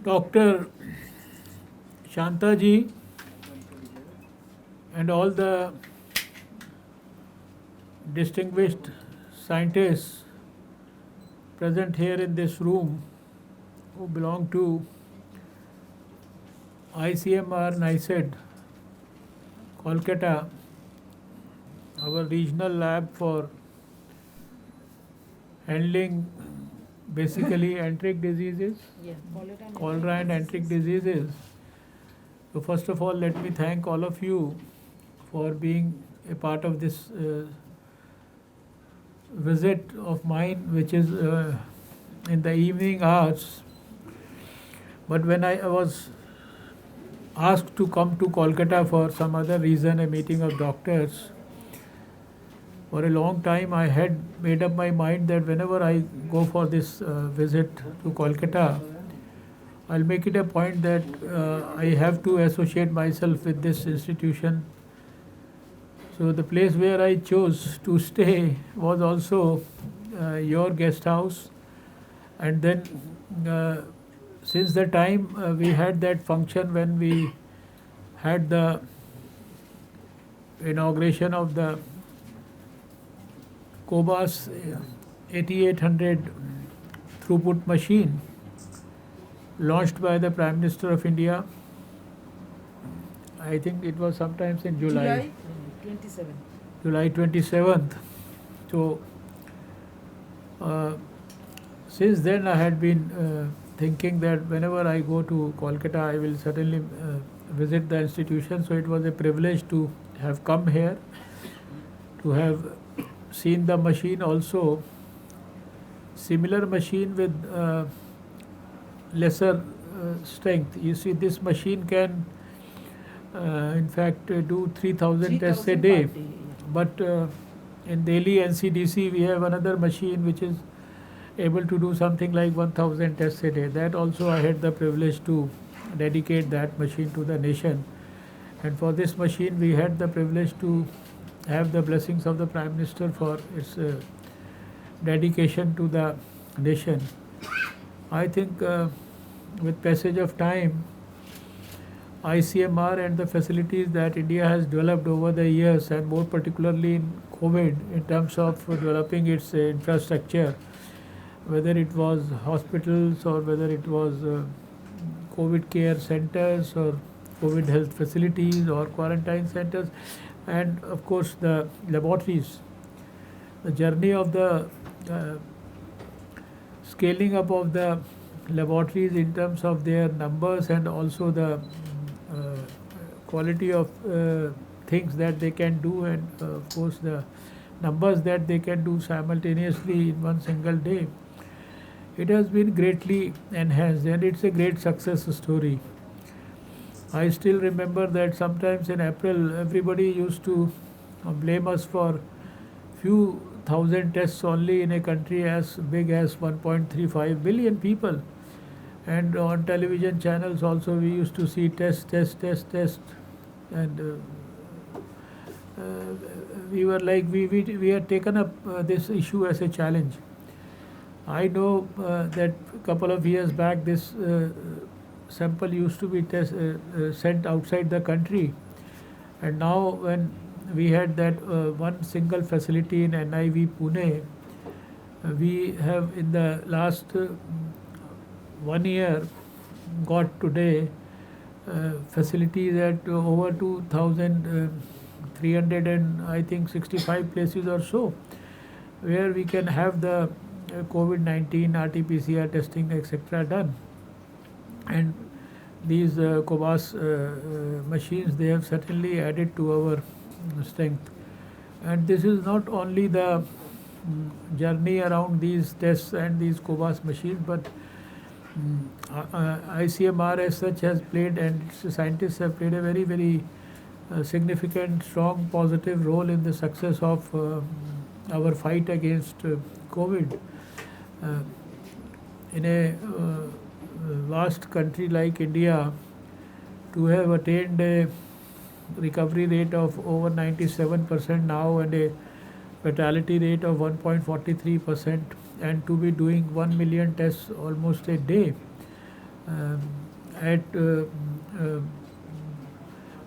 Dr. Shantaji and all the distinguished scientists present here in this room who belong to ICMR NICED, Kolkata, our regional lab for handling basically enteric diseases, cholera and enteric diseases. So first of all, let me thank all of you for being a part of this visit of mine, which is in the evening hours. But when I was asked to come to Kolkata for some other reason, a meeting of doctors, for a long time I had made up my mind that whenever I go for this visit to Kolkata, I'll make it a point that I have to associate myself with this institution. So the place where I chose to stay was also your guest house. And then since the time we had that function when we had the inauguration of the Cobas 8800 throughput machine launched by the Prime Minister of India. I think it was sometimes in July 27. July 27th. So since then I had been thinking that whenever I go to Kolkata, I will certainly visit the institution. So it was a privilege to have come here, to have seen the machine also. Similar machine with lesser strength. You see, this machine can in fact do 3000 tests a day. But in Delhi NCDC we have another machine which is able to do something like 1000 tests a day. That also I had the privilege to dedicate that machine to the nation. And for this machine we had the privilege to have the blessings of the Prime Minister for its dedication to the nation. I think with passage of time, ICMR and the facilities that India has developed over the years, and more particularly in COVID, in terms of developing its infrastructure, whether it was hospitals or whether it was COVID care centers or COVID health facilities or quarantine centers, and of course the laboratories. The journey of the scaling up of the laboratories in terms of their numbers and also the quality of things that they can do, and of course the numbers that they can do simultaneously in one single day, it has been greatly enhanced, and it's a great success story. I still remember that sometimes in April everybody used to blame us for few thousand tests only in a country as big as 1.35 billion people. And on television channels also we used to see test, and we were like we had taken up this issue as a challenge. I know that a couple of years back this sample used to be sent outside the country, and now when we had that one single facility in NIV Pune, we have in the last 1 year got today facilities at over 2300 and I think 65 places or so, where we can have the COVID-19 RT-PCR testing etc. done. And these Cobas machines, they have certainly added to our strength. And this is not only the journey around these tests and these Cobas machines, but ICMR as such has played, and its scientists have played a very significant, strong, positive role in the success of our fight against COVID. In a vast country like India, to have attained a recovery rate of over 97% now and a fatality rate of 1.43%, and to be doing 1 million tests almost a day, um, at uh,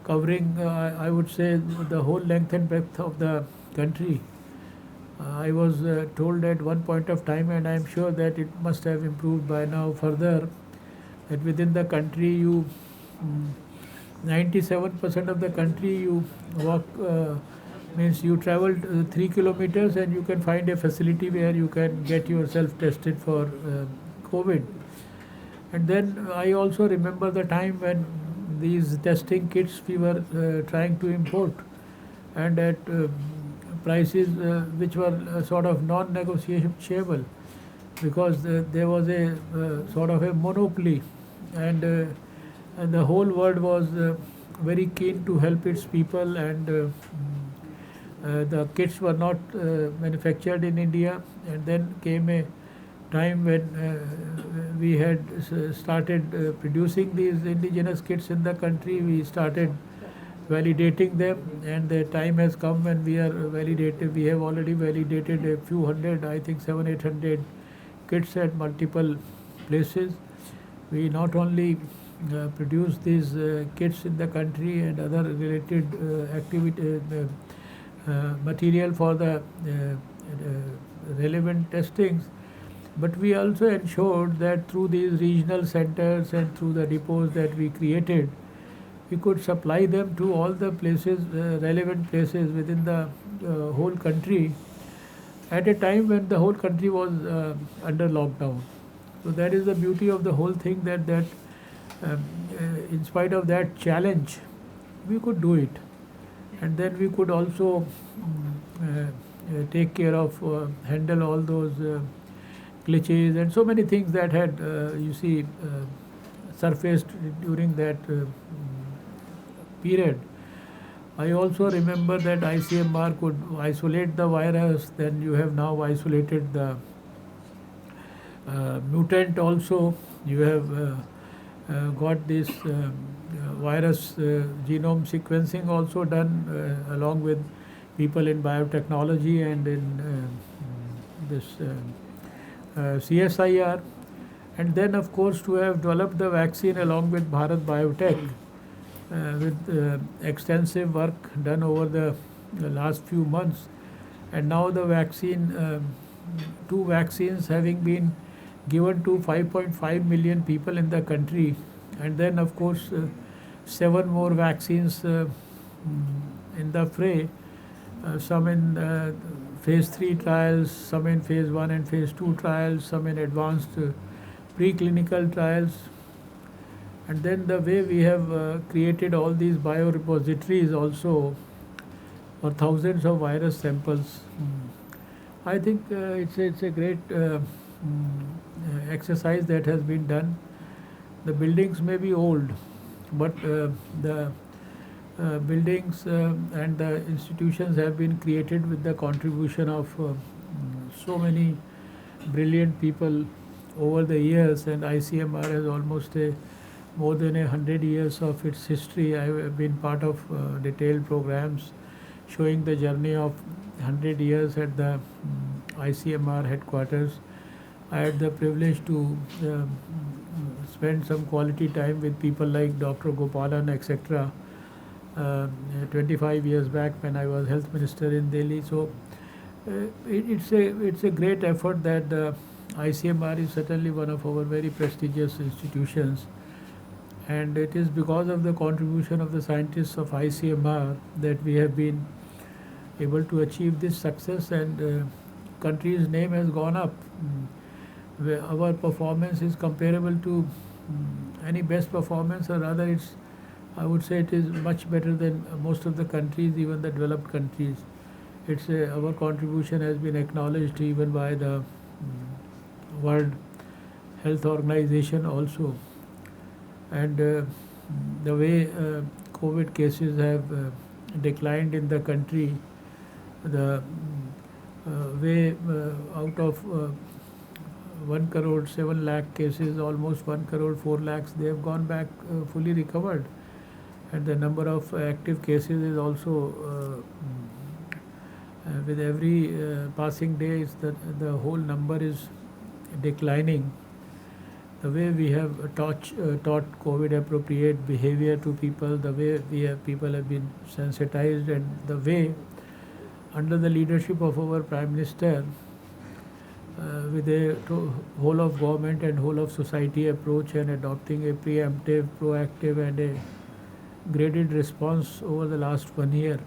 covering, I would say, the whole length and breadth of the country. I was told at one point of time, and I'm sure that it must have improved by now further, that within the country you, 97% of the country you walk, means you traveled 3 kilometers and you can find a facility where you can get yourself tested for COVID. And then I also remember the time when these testing kits we were trying to import, and at prices which were sort of non-negotiable, because there was a sort of a monopoly, and the whole world was very keen to help its people, and the kits were not manufactured in India. And then came a time when we had started producing these indigenous kits in the country. We started validating them, and the time has come when we are validated. We have already validated a few hundred, I think 700-800 kits at multiple places. We not only produce these kits in the country and other related activity material for the relevant testings, but we also ensured that through these regional centers and through the depots that we created, we could supply them to all the places, relevant places within the whole country, at a time when the whole country was under lockdown. So that is the beauty of the whole thing, that in spite of that challenge, we could do it. And then we could also take care of, handle all those glitches and so many things that had, surfaced during that period. I also remember that ICMR could isolate the virus. Then you have now isolated the mutant also. You have got this virus genome sequencing also done along with people in biotechnology and in this CSIR. And then, of course, to have developed the vaccine along with Bharat Biotech, with extensive work done over the last few months. And now the vaccine, two vaccines having been given to 5.5 million people in the country. And then, of course, 7 more vaccines in the fray, some in phase 3 trials, some in phase 1 and phase 2 trials, some in advanced preclinical trials. And then the way we have created all these biorepositories also for thousands of virus samples, I think it's a great exercise that has been done. The buildings may be old, but the buildings and the institutions have been created with the contribution of so many brilliant people over the years, and ICMR has almost more than 100 years of its history. I have been part of detailed programs showing the journey of 100 years at the ICMR headquarters. I had the privilege to spend some quality time with people like Dr. Gopalan, etc. 25 years back when I was health minister in Delhi. So it's a great effort that the ICMR is certainly one of our very prestigious institutions, and it is because of the contribution of the scientists of ICMR that we have been able to achieve this success, and country's name has gone up. Where our performance is comparable to any best performance, or rather I would say it is much better than most of the countries, even the developed countries. Our contribution has been acknowledged even by the World Health Organization also. And the way COVID cases have declined in the country, the way out of 1 crore 7 lakh cases, almost 1 crore 4 lakhs, they have gone back fully recovered. And the number of active cases is also, with every passing day, the whole number is declining. the way we have taught COVID appropriate behavior to people, the way people have been sensitized, and the way under the leadership of our Prime Minister, with a whole of government and whole of society approach and adopting a preemptive, proactive, and a graded response over the last 1 year,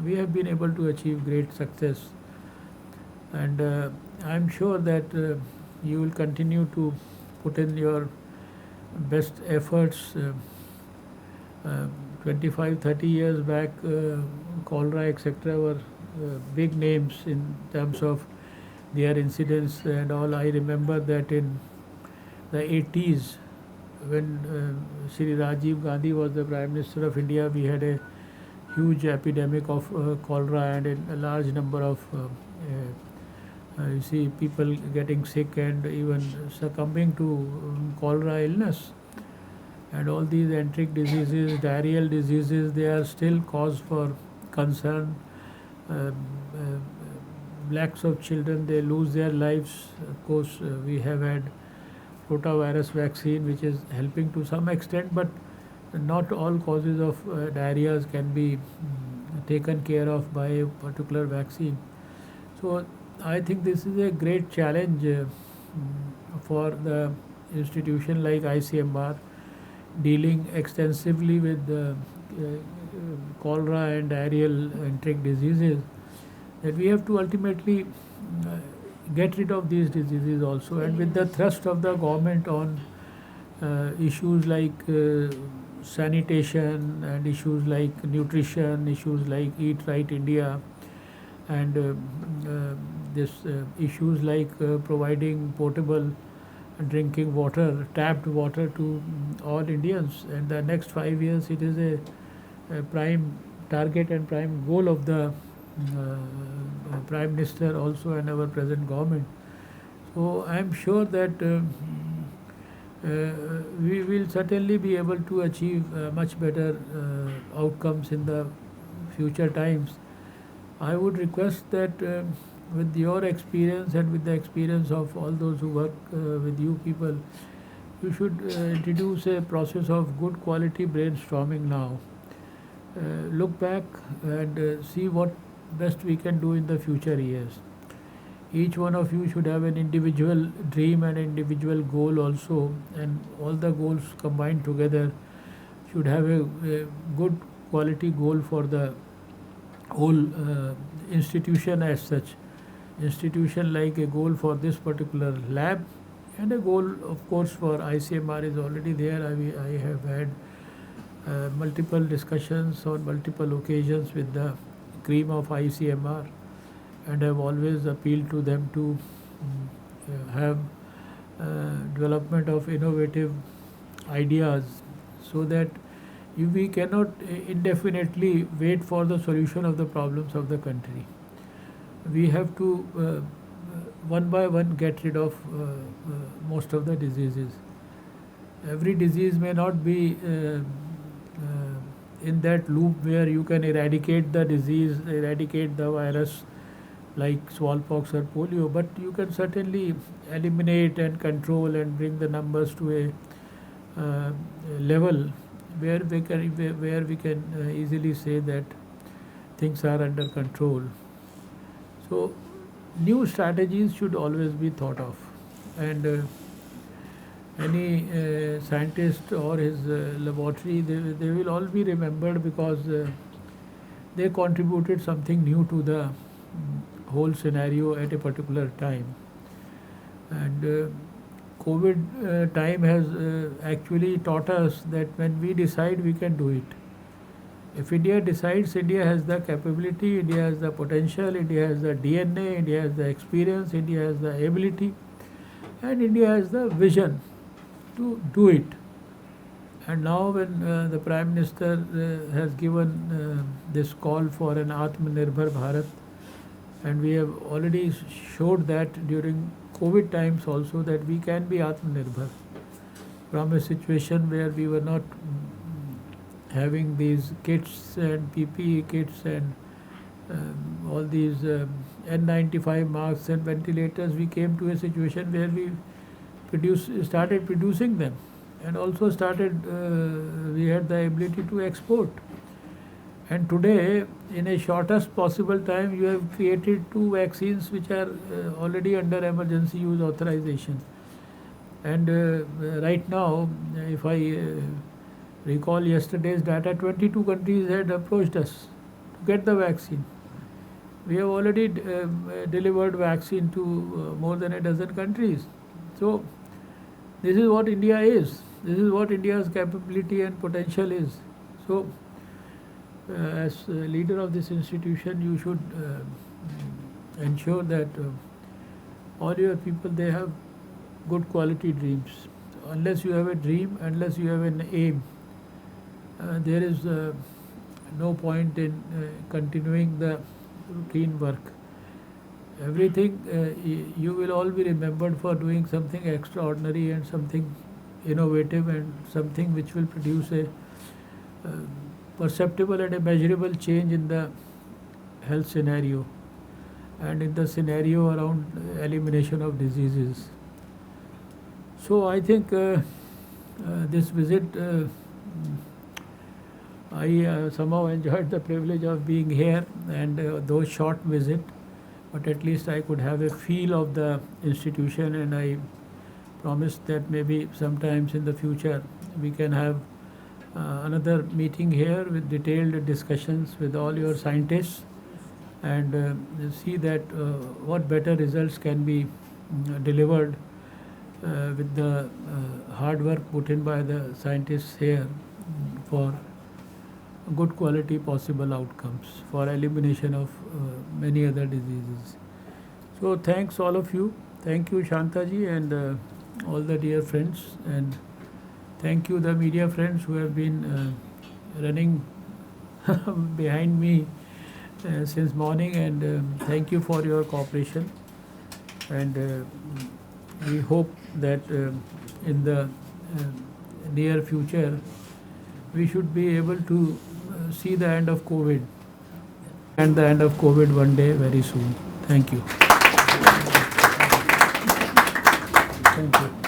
we have been able to achieve great success. And I'm sure that you will continue to put in your best efforts. 25, 30 years back, cholera, etc., were big names in terms of their incidents and all. I remember that in the 80s, when Shri Rajiv Gandhi was the Prime Minister of India, we had a huge epidemic of cholera and a large number of you see people getting sick and even succumbing to cholera illness. And all these enteric diseases, diarrheal diseases, they are still cause for concern. Lakhs of children, they lose their lives. Of course, we have had rotavirus vaccine, which is helping to some extent, but not all causes of diarrheas can be taken care of by a particular vaccine. So I think this is a great challenge for the institution like ICMR, dealing extensively with cholera and diarrheal enteric diseases, that we have to ultimately get rid of these diseases also. And with the thrust of the government on issues like sanitation and issues like nutrition, issues like Eat Right India, and issues like providing potable drinking water, tapped water to all Indians. And the next 5 years, it is a prime target and prime goal of the Prime Minister also and our present government. So I am sure that we will certainly be able to achieve much better outcomes in the future times. I would request that with your experience and with the experience of all those who work with you people, you should introduce a process of good quality brainstorming now. Look back and see what best we can do in the future years. Each one of you should have an individual dream and individual goal also, and all the goals combined together should have a good quality goal for the whole institution as such. Institution like a goal for this particular lab, and a goal of course for ICMR is already there. I have had multiple discussions on multiple occasions with the cream of ICMR, and have always appealed to them to have development of innovative ideas, so that we cannot indefinitely wait for the solution of the problems of the country. We have to one by one get rid of most of the diseases. Every disease may not be in that loop where you can eradicate the disease, eradicate the virus like smallpox or polio, but you can certainly eliminate and control and bring the numbers to a level where we can easily say that things are under control. So new strategies should always be thought of, and any scientist or his laboratory, they will all be remembered because they contributed something new to the whole scenario at a particular time. And COVID time has actually taught us that when we decide, we can do it. If India decides, India has the capability, India has the potential, India has the DNA, India has the experience, India has the ability, and India has the vision to do it. And now when the Prime Minister has given this call for an Atmanirbhar Bharat, and we have already showed that during COVID times also, that we can be Atmanirbhar from a situation where we were not having these kits and PPE kits and all these N95 masks and ventilators. We came to a situation where we started producing them, and also we had the ability to export. And today, in a shortest possible time, you have created 2 vaccines which are already under emergency use authorization. And right now, if I recall yesterday's data, 22 countries had approached us to get the vaccine. We have already delivered vaccine to more than a dozen countries. So this is what India is. This is what India's capability and potential is. So as leader of this institution, you should ensure that all your people, they have good quality dreams. Unless you have a dream, unless you have an aim, there is no point in continuing the routine work. Everything, you will all be remembered for doing something extraordinary and something innovative and something which will produce a perceptible and a measurable change in the health scenario and in the scenario around elimination of diseases. So I think this visit, I somehow enjoyed the privilege of being here, and though short visit, but at least I could have a feel of the institution, and I promised that maybe sometimes in the future we can have another meeting here with detailed discussions with all your scientists, and see that what better results can be delivered with the hard work put in by the scientists here for good quality possible outcomes for elimination of many other diseases. So thanks all of you. Thank you Shantaji and all the dear friends, and thank you the media friends who have been running behind me since morning, and thank you for your cooperation, and we hope that in the near future we should be able to see the end of COVID, and the end of COVID one day very soon. Thank you. Thank you.